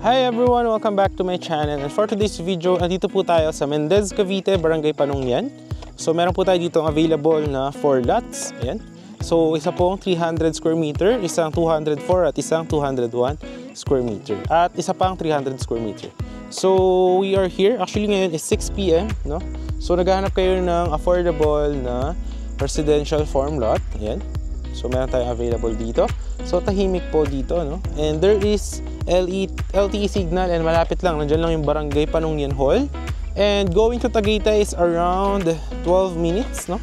Hi everyone! Welcome back to my channel. And for today's video, andito po tayo sa Mendez, Cavite, Barangay Panungyan. So meron po tayo dito available na 4 lots. Ayan. So isa pong 300 square meter, isang 204 at isang 201 square meter. At isa pang 300 square meter. So we are here, actually ngayon is 6 PM, no? So naghahanap kayo ng affordable na residential farm lot. Ayan. So meron tayong available dito. So tahimik po dito, no? And there is LTE signal and malapit lang. Nandiyan lang yung Barangay Panungyan Hall. And going to Tagaytay is around 12 minutes, no?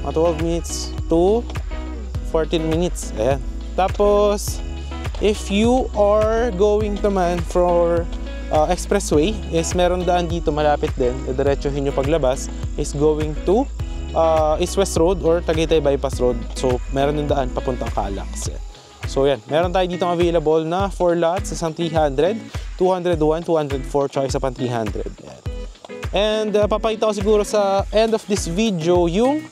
12 minutes to 14 minutes. Ayan. Tapos, if you are going naman for expressway, is meron daan dito malapit din. Diretsohin nyo paglabas is going to East West Road or Tagaytay Bypass Road. So, meron din daan papuntang Calax. So yan, meron tayo dito available na 4 lots, isang 300, 201, 204, tsaka isa pang 300. Yan. And papakita ko siguro sa end of this video yung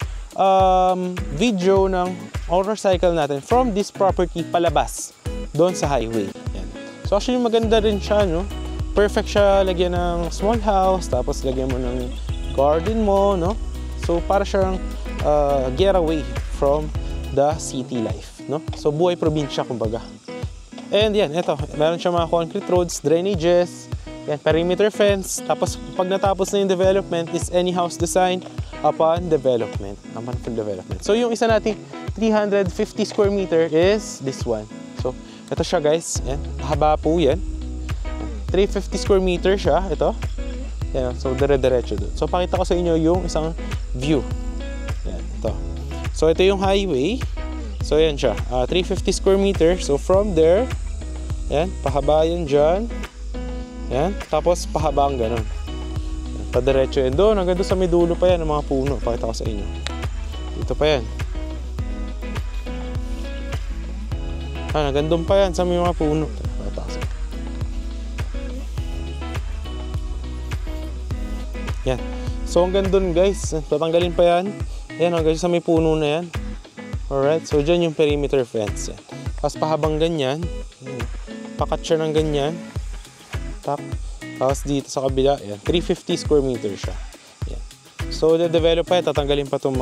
video ng motorcycle natin from this property palabas doon sa highway. Yan. So actually maganda rin siya, no? Perfect siya lagyan ng small house, tapos lagyan mo ng garden mo, no? So para siyang getaway from the city life, no? So buhay probinsya kumbaga. And yan, ito, meron siya mga concrete roads, drainages, yan, perimeter fence. Tapos pag natapos na yung development is any house design upon development. So yung isa nating 350 square meter is this one. So ito siya guys, yan, haba po yan. 350 square meter siya, ito. Yan, so dire-diretso doon. So pakita ko sa inyo yung isang view. Yan, ito. So ito yung highway. So yan siya, 350 square meter. So from there, yan, pahaba yan dyan. Yan, tapos pahabang ganun. Yan, padiretso yan doon. Hanggang doon sa may dulo pa yan ng mga puno. Pakita ko sa inyo. Dito pa yan. Hanggang doon pa yan sa may mga puno. Pakita ko sa inyo. Yan. So hanggang doon guys, tatanggalin pa yan. Yan, hanggang sa may puno na yan. Alright, so dyan yung perimeter fence. Yan. Tapos pahabang ganyan. Pakat siya ng ganyan. Tapos dito sa kabila, yan, 350 square meter siya. Yan. So, de-develop pa yan. Tatanggalin pa itong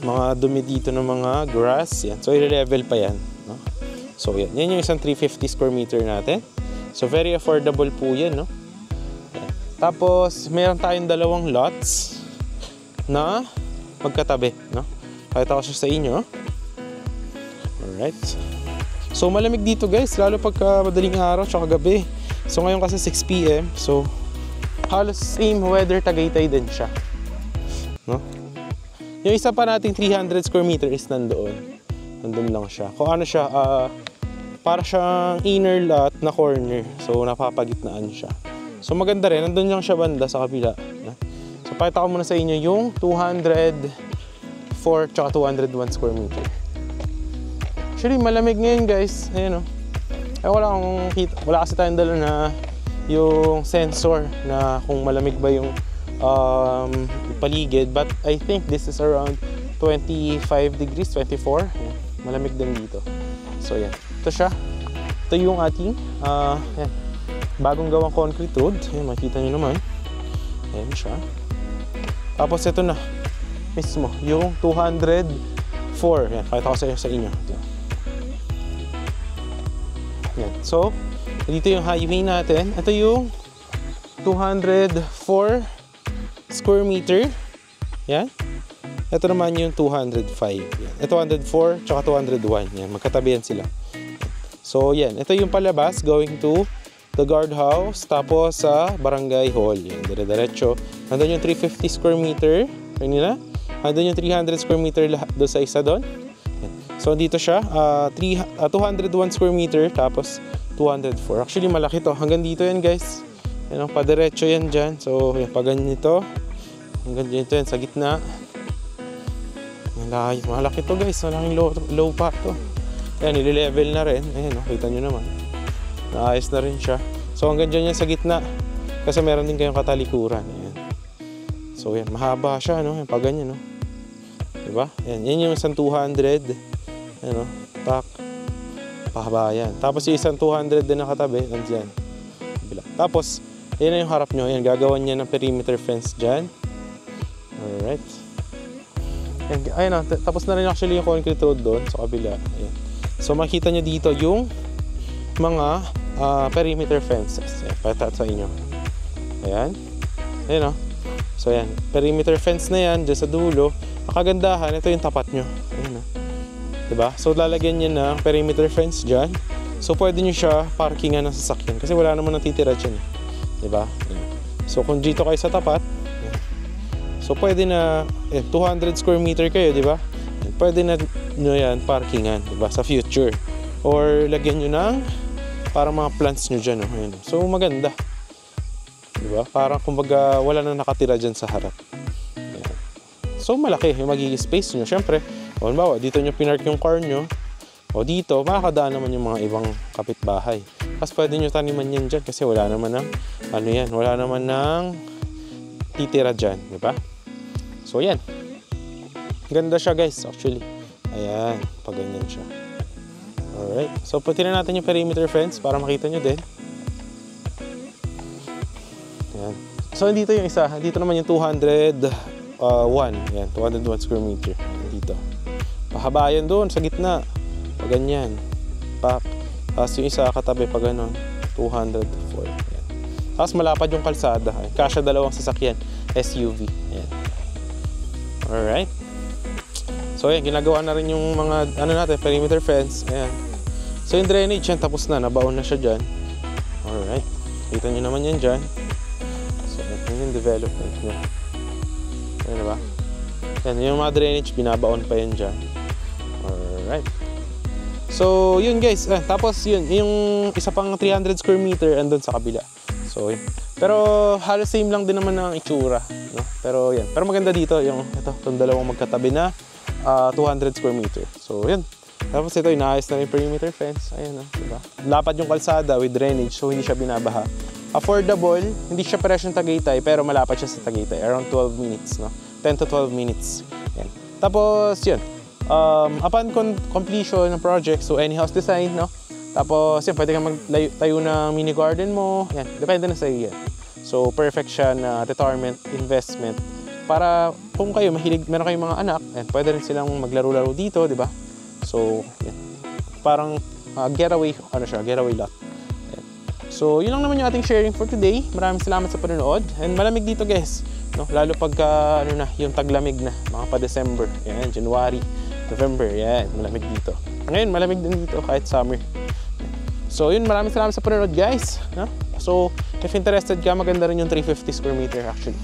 mga dumi dito ng mga grass. Yan. So, i-level pa yan. No? So, yan. Yan yung isang 350 square meter natin. So, very affordable po yan, no? Yan. Tapos, meron tayong dalawang lots na magkatabi, no? Pakita ko siya sa inyo. Alright. So malamig dito guys, lalo pagka madaling araw tsaka gabi. So ngayon kasi 6 PM, so halos same weather Tagaytay din siya, no? Yung isa pa nating 300 square meter is nandoon lang siya. Kung ano siya, para siyang inner lot na corner. So napapagitnaan siya. So maganda rin, nandun lang siya banda sa kabila, no? So, pakita ko muna sa inyo yung 204 tsaka 201 square meter. Actually, malamig ngayon guys. Ayan o. Wala kasi tayong dala na yung sensor na kung malamig ba yung paligid. But I think this is around 25 degrees, 24. Ayan. Malamig din dito. So, yan. Ito siya. Ito yung ating yan, bagong gawang concrete road. Ayan, makikita nyo naman. Ayan siya. Tapos ito na mismo, yung 204. Yan, pakita ko sa inyo. Yan. So, dito yung highway natin. Ito yung 204 square meter. Yan. Ito naman yung 205. Yan. Ito 204 tsaka 201. Yan, magkatabi yan sila. So, yan. Ito yung palabas going to the guardhouse, tapos sa barangay hall. Yan, dire-diretso. Nandun yung 350 square meter kanina. Nandun yung 300 square meter doon sa isa doon. Yan. So dito siya, 201 square meter, tapos 204. Actually malaki to. Hanggang dito yan guys. Yan, padiretso yan dyan. So yan, pag ganito, hanggang dito yan sa gitna. Malaki to guys. Malaking low pa to. Yan, nililevel na rin. Ayan, kita nyo naman. Naayos na rin siya. So hanggang dyan yan sa gitna. Kasi meron din kayong katalikuran. Ayan. So yan, mahaba siya, no? Pag ganyan, no? Diba? Yan, yan yung isang 200. Ayan, no? Tak. Pahaba yan. Tapos yung isang 200 din nakatabi, nandiyan. Tapos, ayan na yung harap nyo. Ayan, gagawan niya ng perimeter fence dyan. Alright. Ayan na, tapos na rin actually yung concrete road doon sa kabila. Ayan. So, makita nyo dito yung mga perimeter fences. Ayan, patat sa inyo. Ayan. Ayan o. So, ayan. Perimeter fence na yan, dyan sa dulo. Ang kagandahan, ito yung tapat nyo. Ayan o. Diba? So, lalagyan niya ng perimeter fence dyan. So, pwede nyo siya parkingan ng sasakyan. Kasi wala naman natitira dyan. Diba? So, kung dito kayo sa tapat, so, pwede na, 200 square meter kayo, diba? Pwede na nyo yan parkingan, diba? Sa future. Or, lagyan nyo ng parang mga plants nyo dyan. Oh. Ayan. So, maganda. Diba? Parang, kumbaga, wala na nakatira dyan sa harap. Ayan. So, malaki yung magiging space nyo. Siyempre, halimbawa, dito nyo pinark yung car nyo, o dito, makakadaan naman yung mga ibang kapitbahay. Tapos pwede nyo taniman yan dyan kasi wala naman ng, wala naman ng titira dyan, di ba? So, yan. Ganda siya, guys, actually. Ayan, pag ganyan siya. Alright. So, puti na natin yung perimeter fence para makita nyo din. Ayan. So, dito yung isa. Dito naman yung 201. Ayan, 201 square meter. Dito. Pahaba yan doon sa gitna. Pag ganyan. Tapos yung isa katabi pag ganon. 204. Ayan. Tapos malapad yung kalsada. Ayan. Kasya dalawang sasakyan. SUV. Ayan. Alright. So ayan, ginagawa na rin yung mga natin, perimeter fence. Ayan. So yung drainage yan, tapos na. Nabaon na siya dyan. Alright. Kita nyo naman yan dyan. So ayan yung development nyo. Ayan, diba? Yan, yung mga drainage, binabaon pa yan dyan. Alright. So, yun guys. Tapos yun, yung isa pang 300 square meter andun sa kabila. So, yun. Pero halos same lang din naman ang itsura. No? Pero yan. Pero maganda dito, yung itong dalawang magkatabi na 200 square meter. So, yun. Tapos ito, inaayos na yung perimeter fence. Ayan, diba? Lapad yung kalsada with drainage, so hindi siya binabaha. Affordable, hindi siya presyong Tagaytay, pero malapad siya sa Tagaytay. Around 12 minutes, no? 10 to 12 minutes. Yan. Tapos, yun. Upon completion ng project, so any house design, no? Tapos, yun, pwede kang magtayo ng mini garden mo. Yan, depende na sa iyo yan. So, perfect siya na retirement investment. Para kung kayo mahilig, meron kayong mga anak, yan, pwede rin silang maglaro-laro dito, di ba? So, yan. Parang getaway, getaway lot. Yan. So, yun lang naman yung ating sharing for today. Maraming salamat sa panonood. And malamig dito, guys. No? Lalo pagka, yung taglamig na, mga pa-December. Yan, January, November, yan, malamig dito. Ngayon, malamig din dito kahit summer. So, yun, maraming salamat sa panonood, guys. No? So, if interested ka, maganda rin yung 350 square meter actually.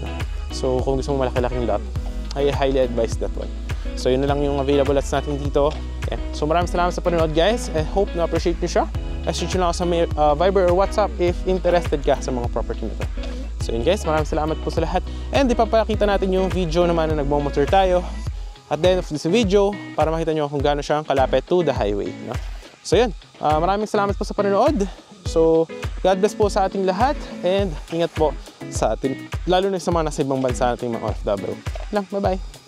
No? So, kung gusto mo malaki-laking lot, I highly advise that one. So, yun na lang yung available lots natin dito. Yan. So, maraming salamat sa panonood, guys. I hope na-appreciate nyo siya. Message nyo lang ako sa Viber or WhatsApp if interested ka sa mga property na to. So, yun, guys, maraming salamat po sa lahat. And ipapakita natin yung video naman na nagmamotor tayo at the end of this video para makita nyo kung gaano siyang kalapit to the highway. No? So yun, maraming salamat po sa panonood. So, God bless po sa ating lahat and ingat po sa atin, lalo na sa mga nasa ibang bansa nating mga OFW. Bye-bye!